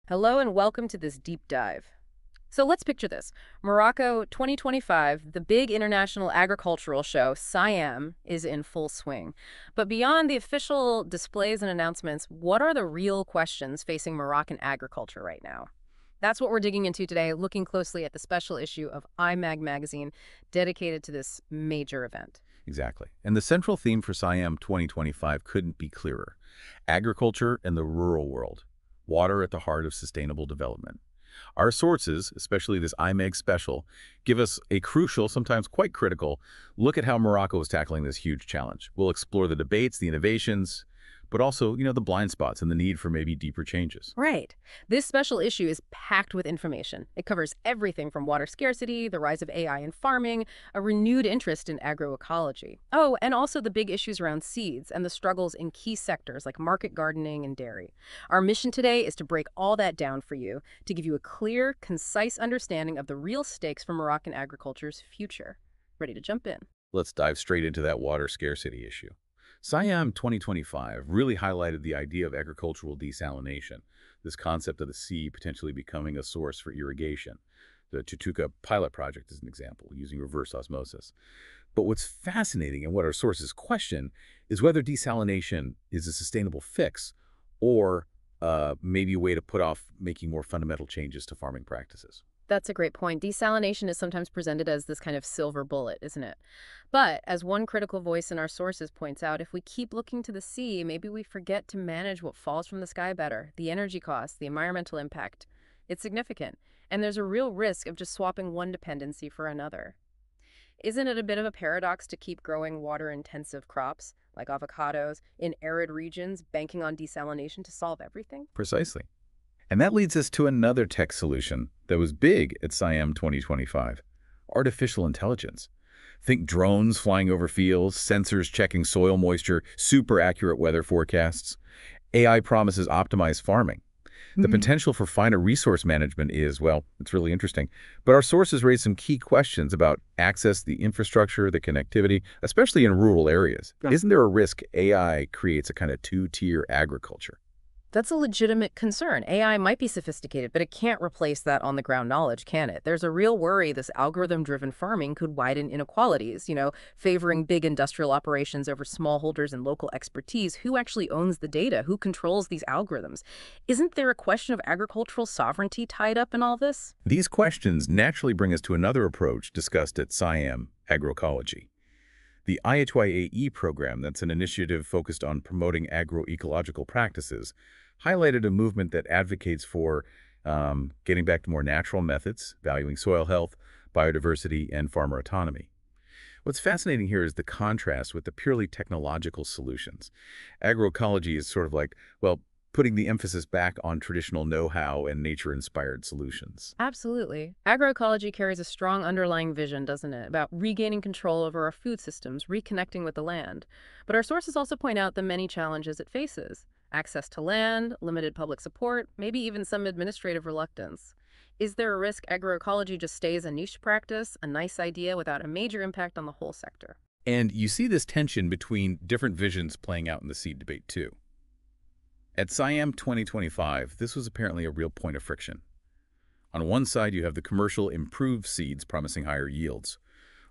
Hello and welcome to this deep dive. So let's picture this. Morocco 2025, the big international agricultural show, SIAM, is in full swing. But beyond the official displays and announcements, what are the real questions facing Moroccan agriculture right now? That's what we're digging into today, looking closely at the special issue of IMAG magazine dedicated to this major event. Exactly. And the central theme for SIAM 2025 couldn't be clearer. Agriculture and the rural world. Water at the heart of sustainable development. Our sources, especially this IMAG special, give us a crucial, sometimes quite critical, look at how Morocco is tackling this huge challenge. We'll explore the debates, the innovations, but also, the blind spots and the need for maybe deeper changes. Right. This special issue is packed with information. It covers everything from water scarcity, the rise of AI in farming, a renewed interest in agroecology. Oh, and also the big issues around seeds and the struggles in key sectors like market gardening and dairy. Our mission today is to break all that down for you, to give you a clear, concise understanding of the real stakes for Moroccan agriculture's future. Ready to jump in? Let's dive straight into that water scarcity issue. SIAM 2025 really highlighted the idea of agricultural desalination, this concept of the sea potentially becoming a source for irrigation. The Tutuka pilot project is an example, using reverse osmosis. But what's fascinating and what our sources question is whether desalination is a sustainable fix or maybe a way to put off making more fundamental changes to farming practices. That's a great point. Desalination is sometimes presented as this kind of silver bullet, isn't it? But as one critical voice in our sources points out, if we keep looking to the sea, maybe we forget to manage what falls from the sky better, the energy costs, the environmental impact. It's significant, and there's a real risk of just swapping one dependency for another. Isn't it a bit of a paradox to keep growing water-intensive crops, like avocados, in arid regions, banking on desalination to solve everything? Precisely. And that leads us to another tech solution that was big at SIAM 2025, artificial intelligence. Think drones flying over fields, sensors checking soil moisture, super accurate weather forecasts. AI promises optimized farming. The potential for finer resource management is, well, it's really interesting. But our sources raise some key questions about access, the infrastructure, the connectivity, especially in rural areas. Yeah. Isn't there a risk AI creates a kind of two-tier agriculture? That's a legitimate concern. AI might be sophisticated, but it can't replace that on-the-ground knowledge, can it? There's a real worry this algorithm-driven farming could widen inequalities, favoring big industrial operations over smallholders and local expertise. Who actually owns the data? Who controls these algorithms? Isn't there a question of agricultural sovereignty tied up in all this? These questions naturally bring us to another approach discussed at SIAM, agroecology. The IHYAE program, that's an initiative focused on promoting agroecological practices, highlighted a movement that advocates for getting back to more natural methods, valuing soil health, biodiversity, and farmer autonomy. What's fascinating here is the contrast with the purely technological solutions. Agroecology is sort of like, well, putting the emphasis back on traditional know-how and nature-inspired solutions. Absolutely. Agroecology carries a strong underlying vision, doesn't it, about regaining control over our food systems, reconnecting with the land. But our sources also point out the many challenges it faces. Access to land, limited public support, maybe even some administrative reluctance. Is there a risk agroecology just stays a niche practice, a nice idea without a major impact on the whole sector? And you see this tension between different visions playing out in the seed debate, too. At SIAM 2025, this was apparently a real point of friction. On one side, you have the commercial improved seeds promising higher yields.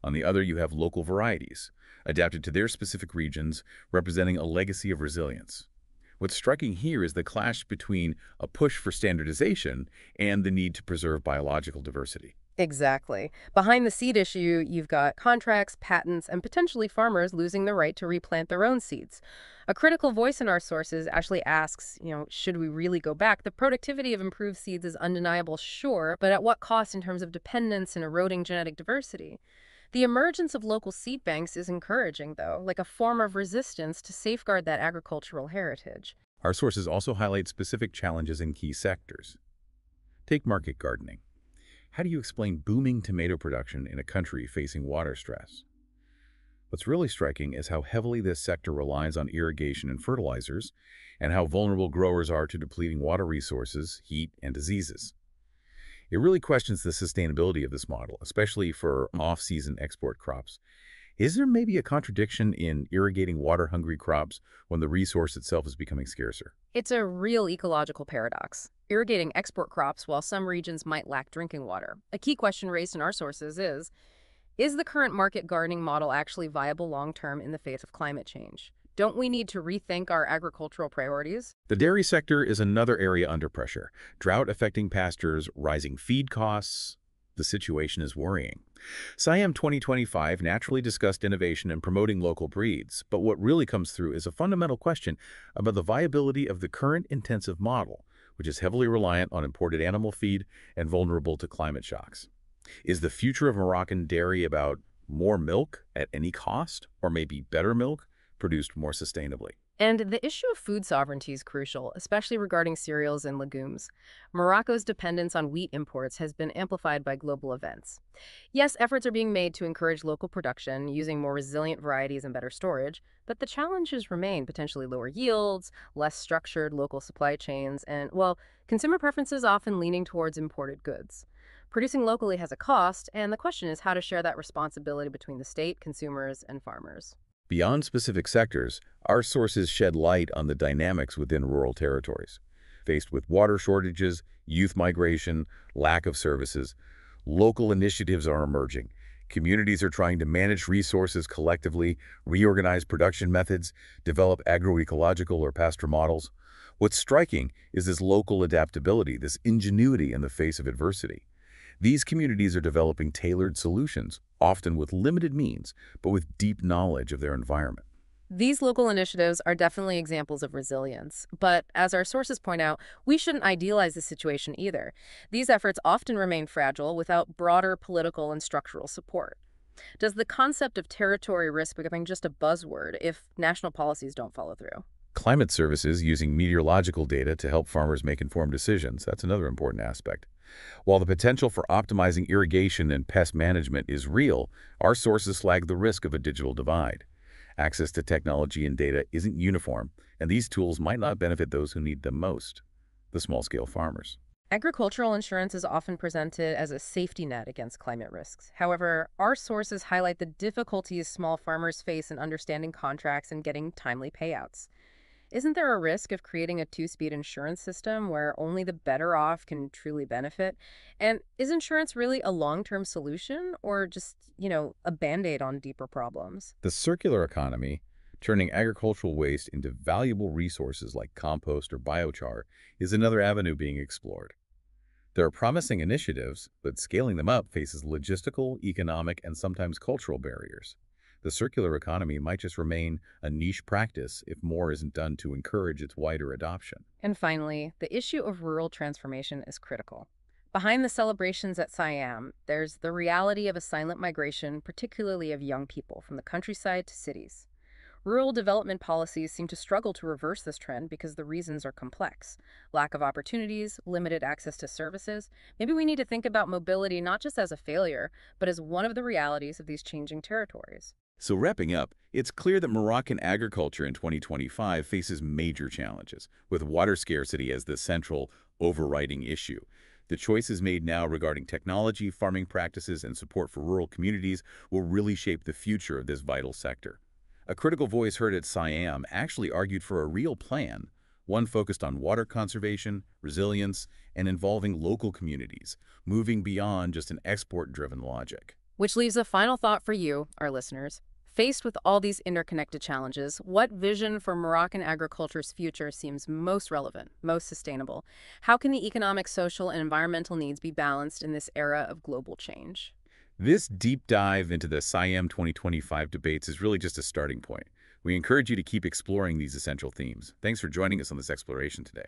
On the other, you have local varieties, adapted to their specific regions, representing a legacy of resilience. What's striking here is the clash between a push for standardization and the need to preserve biological diversity. Exactly. Behind the seed issue, you've got contracts, patents, and potentially farmers losing the right to replant their own seeds. A critical voice in our sources actually asks, should we really go back? The productivity of improved seeds is undeniable, sure, but at what cost in terms of dependence and eroding genetic diversity? The emergence of local seed banks is encouraging, though, like a form of resistance to safeguard that agricultural heritage. Our sources also highlight specific challenges in key sectors. Take market gardening. How do you explain booming tomato production in a country facing water stress? What's really striking is how heavily this sector relies on irrigation and fertilizers, and how vulnerable growers are to depleting water resources, heat, and diseases. It really questions the sustainability of this model, especially for off-season export crops. Is there maybe a contradiction in irrigating water-hungry crops when the resource itself is becoming scarcer? It's a real ecological paradox. irrigating export crops while some regions might lack drinking water. A key question raised in our sources is the current market gardening model actually viable long-term in the face of climate change? Don't we need to rethink our agricultural priorities? The dairy sector is another area under pressure. Drought affecting pastures, rising feed costs. The situation is worrying. SIAM 2025 naturally discussed innovation and promoting local breeds, but what really comes through is a fundamental question about the viability of the current intensive model, which is heavily reliant on imported animal feed and vulnerable to climate shocks. Is the future of Moroccan dairy about more milk at any cost, or maybe better milk produced more sustainably? And the issue of food sovereignty is crucial, especially regarding cereals and legumes. Morocco's dependence on wheat imports has been amplified by global events. Yes, efforts are being made to encourage local production using more resilient varieties and better storage, but the challenges remain: potentially lower yields, less structured local supply chains, and, well, consumer preferences often leaning towards imported goods. Producing locally has a cost, and the question is how to share that responsibility between the state, consumers, and farmers. Beyond specific sectors, our sources shed light on the dynamics within rural territories. Faced with water shortages, youth migration, lack of services, local initiatives are emerging. Communities are trying to manage resources collectively, reorganize production methods, develop agroecological or pastoral models. What's striking is this local adaptability, this ingenuity in the face of adversity. These communities are developing tailored solutions, often with limited means, but with deep knowledge of their environment. These local initiatives are definitely examples of resilience, but as our sources point out, we shouldn't idealize the situation either. These efforts often remain fragile without broader political and structural support. Does the concept of territory risk becoming just a buzzword if national policies don't follow through? Climate services using meteorological data to help farmers make informed decisions. That's another important aspect. While the potential for optimizing irrigation and pest management is real, our sources flag the risk of a digital divide. Access to technology and data isn't uniform, and these tools might not benefit those who need them most, the small-scale farmers. Agricultural insurance is often presented as a safety net against climate risks. However, our sources highlight the difficulties small farmers face in understanding contracts and getting timely payouts. Isn't there a risk of creating a two-speed insurance system where only the better off can truly benefit? And is insurance really a long-term solution or just, a band-aid on deeper problems? The circular economy, turning agricultural waste into valuable resources like compost or biochar, is another avenue being explored. There are promising initiatives, but scaling them up faces logistical, economic, and sometimes cultural barriers. The circular economy might just remain a niche practice if more isn't done to encourage its wider adoption. And finally, the issue of rural transformation is critical. Behind the celebrations at SIAM, there's the reality of a silent migration, particularly of young people from the countryside to cities. Rural development policies seem to struggle to reverse this trend because the reasons are complex. Lack of opportunities, limited access to services. Maybe we need to think about mobility not just as a failure, but as one of the realities of these changing territories. So wrapping up, it's clear that Moroccan agriculture in 2025 faces major challenges, with water scarcity as the central, overriding issue. The choices made now regarding technology, farming practices, and support for rural communities will really shape the future of this vital sector. A critical voice heard at SIAM actually argued for a real plan, one focused on water conservation, resilience, and involving local communities, moving beyond just an export-driven logic. Which leaves a final thought for you, our listeners. Faced with all these interconnected challenges, what vision for Moroccan agriculture's future seems most relevant, most sustainable? How can the economic, social, and environmental needs be balanced in this era of global change? This deep dive into the SIAM 2025 debates is really just a starting point. We encourage you to keep exploring these essential themes. Thanks for joining us on this exploration today.